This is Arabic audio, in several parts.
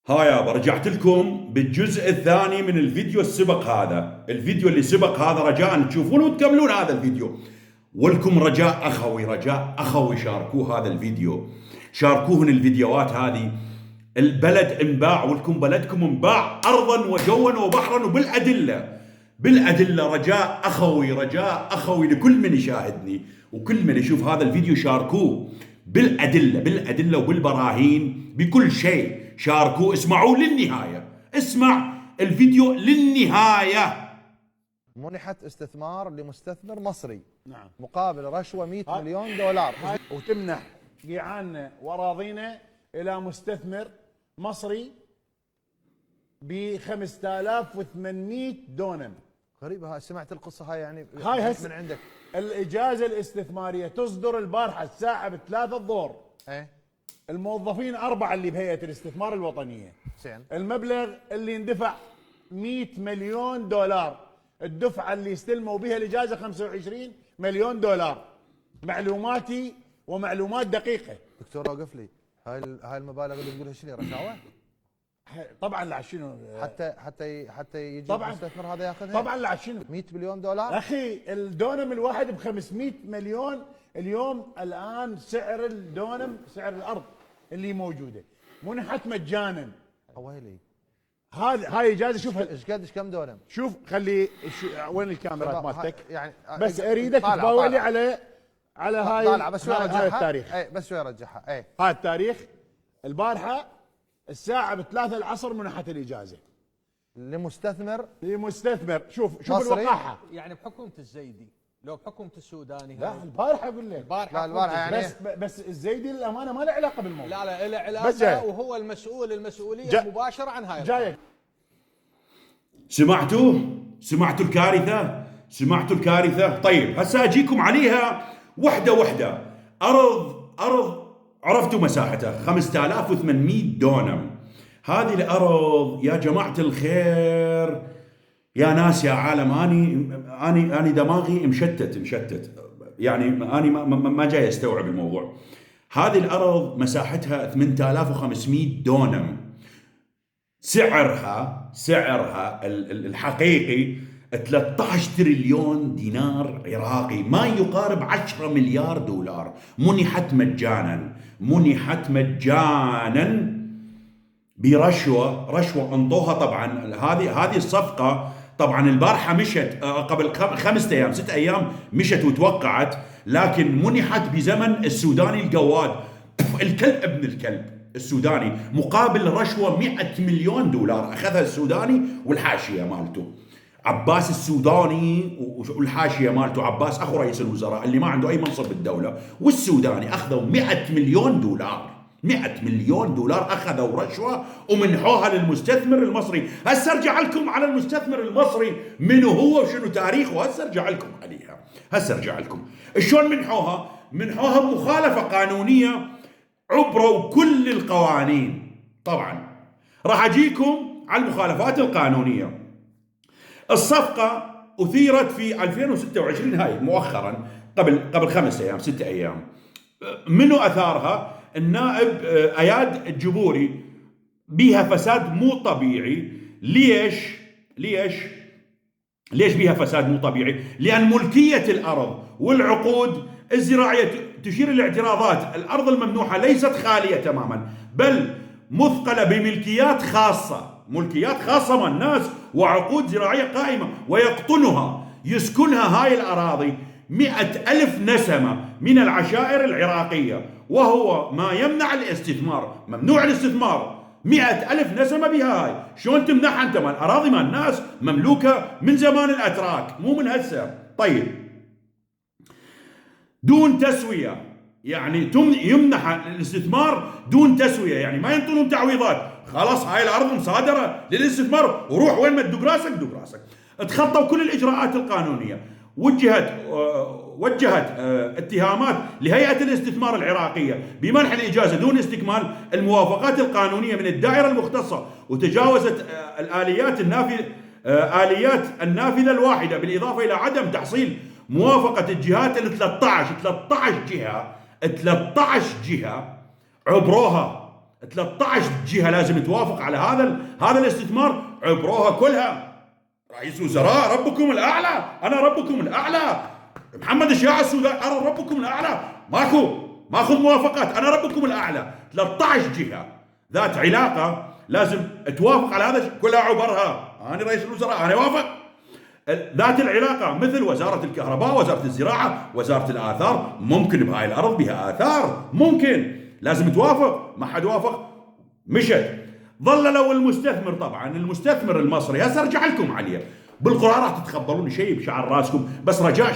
ها يابا، رجعت لكم بالجزء الثاني من الفيديو السبق هذا. الفيديو اللي سبق هذا رجاء تشوفون وتكملون هذا الفيديو، ولكم رجاء اخوي شاركوه هذا الفيديو، شاركوهن الفيديوهات هذه. البلد انباع، ولكم بلدكم انباع ارضا وجوا وبحرا بالادله. رجاء اخوي لكل من يشاهدني وكل من يشوف هذا الفيديو، شاركوه بالادله وبالبراهين، بكل شيء شاركوه. اسمعوه للنهايه، اسمع الفيديو للنهايه. منحت استثمار لمستثمر مصري نعم مقابل رشوة 100 مليون دولار. وتمنح قيعاننا واراضينا الى مستثمر مصري ب 5800 دونم. غريبة هاي، سمعت القصة هاي يعني هاي من هسه عندك؟ الاجازه الاستثماريه تصدر البارحه الساعه ب3 الظهر. ايه الموظفين 4 اللي بهيئه الاستثمار الوطنيه. زين. المبلغ اللي يندفع 100 مليون دولار. الدفعه اللي استلموا بها الاجازه 25 مليون دولار. معلوماتي ومعلومات دقيقه. دكتور اوقف لي، هاي المبالغ اللي تقولها شنو، رشاوى؟ طبعا لا شنو، حتى يجي طبعاً. المستثمر هذا ياخذها؟ طبعا لا شنو 100 مليون دولار. اخي، الدونم الواحد ب 500 مليون. اليوم الان سعر الدونم، سعر الارض اللي موجوده منحت مجانا. ويلي، هاي اجازه. شوف ايش كم دونم؟ شوف خلي وين الكاميرات مالتك؟ يعني بس اريدك تباوع لي على هاي. طالع بس شوي هاي رجعها. التاريخ. اي بس شوي رجعها. اي هاي التاريخ. البارحه الساعه ب3 العصر منحت الاجازه لمستثمر. شوف مصري. الوقاحه. يعني بحكومة الزيدي لو بحكومة السوداني لا هاي. البارحه اقول لك. البارحة البارحة يعني بس الزيدي للامانه ما له علاقه بالموضوع. لا له بس جاي. علاقة، وهو المسؤولية مباشرة عن هاي جايك. سمعتوا الكارثه. طيب هسه اجيكم عليها وحده. ارض عرفتوا مساحتها 5800 دونم. هذه الارض يا جماعه الخير، يا ناس، يا عالم، اني دماغي مشتت، يعني اني ما جاي استوعب الموضوع. هذه الارض مساحتها 8500 دونم. سعرها الحقيقي 13 تريليون دينار عراقي، ما يقارب 10 مليار دولار. منحت مجانا برشوة انطوها. طبعا هذه الصفقة طبعا البارحة مشت، قبل 5 أيام 6 أيام مشت وتوقعت، لكن منحت بزمن السوداني القواد، الكلب ابن الكلب السوداني، مقابل رشوة 100 مليون دولار أخذها السوداني والحاشية مالته. عباس السوداني والحاشية مالته، عباس أخو رئيس الوزراء اللي ما عنده أي منصب بالدولة، والسوداني أخذوا 100 مليون دولار. 100 مليون دولار أخذوا رشوة ومنحوها للمستثمر المصري. هسه ارجع لكم على المستثمر المصري منو هو وشنو تاريخه. هسه ارجع لكم شلون منحوها بمخالفة قانونية، عبروا كل القوانين. طبعا راح اجيكم على المخالفات القانونية. الصفقة أثيرت في 2026، هاي مؤخرا، قبل 5 أيام 6 أيام. منو أثارها؟ النائب أياد الجبوري. بيها فساد مو طبيعي. ليش بيها فساد مو طبيعي؟ لأن ملكية الأرض والعقود الزراعية تشير الاعتراضات. الأرض الممنوحة ليست خالية تماما، بل مثقلة بملكيات خاصة من الناس، وعقود زراعية قائمة، ويقطنها يسكنها هاي الأراضي 100,000 نسمة من العشائر العراقية، وهو ما يمنع الاستثمار. ممنوع الاستثمار. 100,000 نسمة بها. هاي شلون تمنعها انت؟ مال أراضي مال الناس مملوكة من زمان الأتراك، مو من هسه. طيب دون تسوية، يعني يمنح الاستثمار دون تسوية، يعني ما ينطونهم تعويضات. خلاص هاي الأرض مصادرة للاستثمار، وروح وين ما تدق راسك. تخطوا كل الإجراءات القانونية. وجهت اتهامات لهيئة الاستثمار العراقية بمنح الإجازة دون استكمال الموافقات القانونية من الدائرة المختصة، وتجاوزت آليات النافذة الواحدة، بالإضافة إلى عدم تحصيل موافقة الجهات ال 13 جهة عبروها 13 جهه لازم توافق على هذا الاستثمار، عبروها كلها. رئيس وزراء ربكم الاعلى، انا ربكم الاعلى. محمد الشياع السوداني انا ربكم الاعلى. ماخذ موافقات، انا ربكم الاعلى. 13 جهه ذات علاقه لازم توافق على هذا كلها، عبرها. انا رئيس الوزراء انا وافق. ذات العلاقه مثل وزاره الكهرباء، وزاره الزراعه، وزاره الاثار، ممكن بهاي الارض بها اثار، ممكن لازم توافق. ما حد وافق، مشت. ظل لو المستثمر، طبعا المستثمر المصري، هسه ارجع لكم عليه بالقرار، راح تتخبرون شيء بشعر راسكم، بس رجاء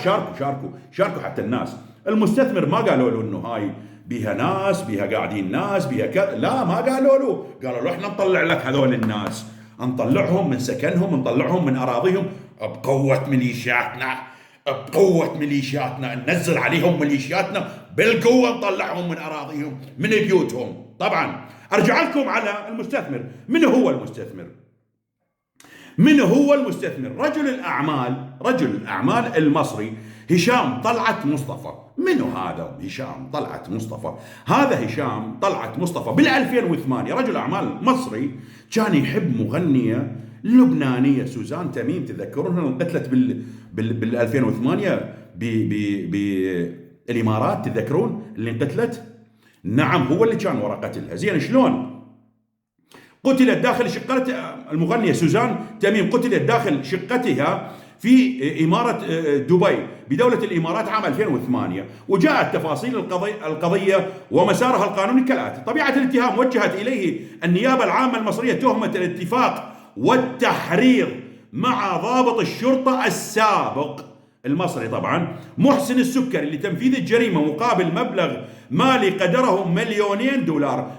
شاركوا حتى الناس. المستثمر ما قالوا له انه هاي بيها ناس، بيها قاعدين ناس، بيها كذا، لا ما قالوا له، قالوا له احنا نطلع لك هذول الناس، نطلعهم من سكنهم، نطلعهم من اراضيهم بقوة ميليشياتنا، ننزل عليهم ميليشياتنا بالقوة، نطلعهم من اراضيهم، من بيوتهم. طبعا ارجع لكم على المستثمر. من هو المستثمر؟ رجل الاعمال المصري هشام طلعت مصطفى. منو هذا هشام طلعت مصطفى؟ هذا هشام طلعت مصطفى بال 2008 رجل اعمال مصري، كان يحب مغنيه لبنانيه سوزان تميم، تذكرونها؟ انقتلت بال 2008 بالامارات، تذكرون اللي انقتلت؟ نعم، هو اللي كان وراء قتلها. زين شلون قتلت داخل شقتها؟ المغنيه سوزان تميم قتلت داخل شقتها في إمارة دبي بدولة الإمارات عام 2008. وجاءت تفاصيل القضية ومسارها القانوني كالآتي. طبيعة الاتهام: وجهت إليه النيابة العامة المصرية تهمة الاتفاق والتحريض مع ضابط الشرطة السابق المصري طبعا محسن السكري لتنفيذ الجريمة مقابل مبلغ مالي قدره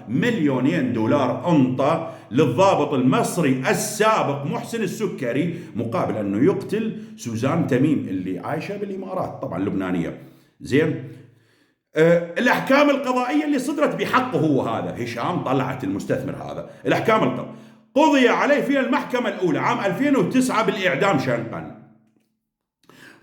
مليونين دولار أنطى للضابط المصري السابق محسن السكري مقابل أنه يقتل سوزان تميم اللي عايشة بالإمارات طبعا لبنانية. زين، الأحكام القضائية اللي صدرت بحقه هو هذا هشام طلعت المستثمر هذا، الأحكام القضائية قضي عليه في المحكمة الأولى عام 2009 بالإعدام شنقا.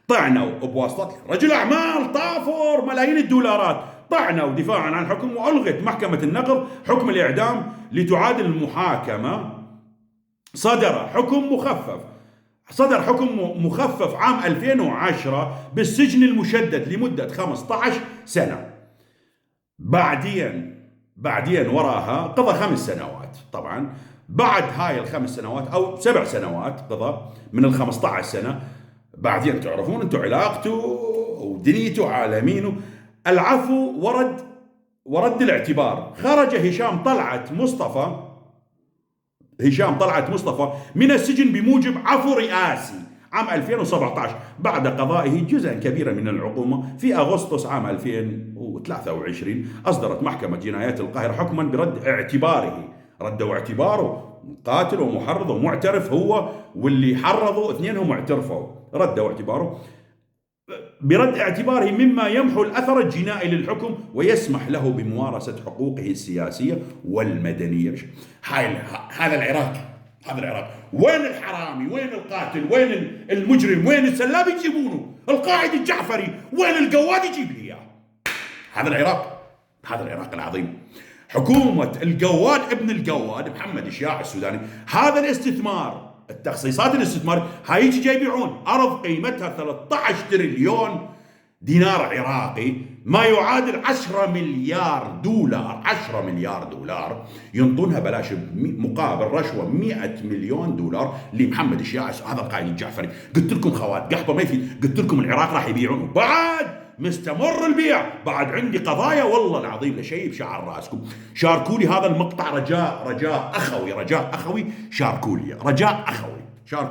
طعنوا بواسطة رجل أعمال طافر ملايين الدولارات، طعنوا دفاعا عن حكم، وألغت محكمة النقض حكم الإعدام لتعادل المحاكمة. صدر حكم مخفف عام 2010 بالسجن المشدد لمدة 15 سنة. بعدين وراها قضى 5 سنوات. طبعا بعد هاي ال5 سنوات أو 7 سنوات قضى من ال15 سنة. بعدين تعرفون انتم علاقته ودنيته عالمينه. العفو ورد الاعتبار. خرج هشام طلعت مصطفى من السجن بموجب عفو رئاسي عام 2017 بعد قضائه جزءا كبيرا من العقوبة. في أغسطس عام 2023 أصدرت محكمة جنايات القاهرة حكما برد اعتباره. ردوا اعتباره، قاتل ومحرض ومعترف، هو واللي حرضوا اثنينهم اعترفوا. ردوا اعتباره برد اعتباره مما يمحو الأثر الجنائي للحكم ويسمح له بممارسة حقوقه السياسية والمدنية. هذا العراق وين الحرامي؟ وين القاتل؟ وين المجرم؟ وين السلاب يجيبونه؟ القائد الجعفري وين؟ القواد يجيب لي اياه. هذا العراق العظيم. حكومة القواد ابن القواد محمد الشياع السوداني. هذا الاستثمار، التخصيصات الاستثمار هاي يجي يبيعون أرض قيمتها 13 تريليون دينار عراقي، ما يعادل 10 مليار دولار ينطونها بلاش مقابل رشوة 100 مليون دولار لمحمد الشياع. هذا القائد الجعفري. قلت لكم خوات قحبة ما يفيد، قلت لكم العراق راح يبيعونه. بعد مستمر البيع، بعد عندي قضايا والله العظيم لشيء بشعر راسكم. شاركوا لي هذا المقطع رجاء اخوي، شاركوا لي رجاء اخوي، شاركوا.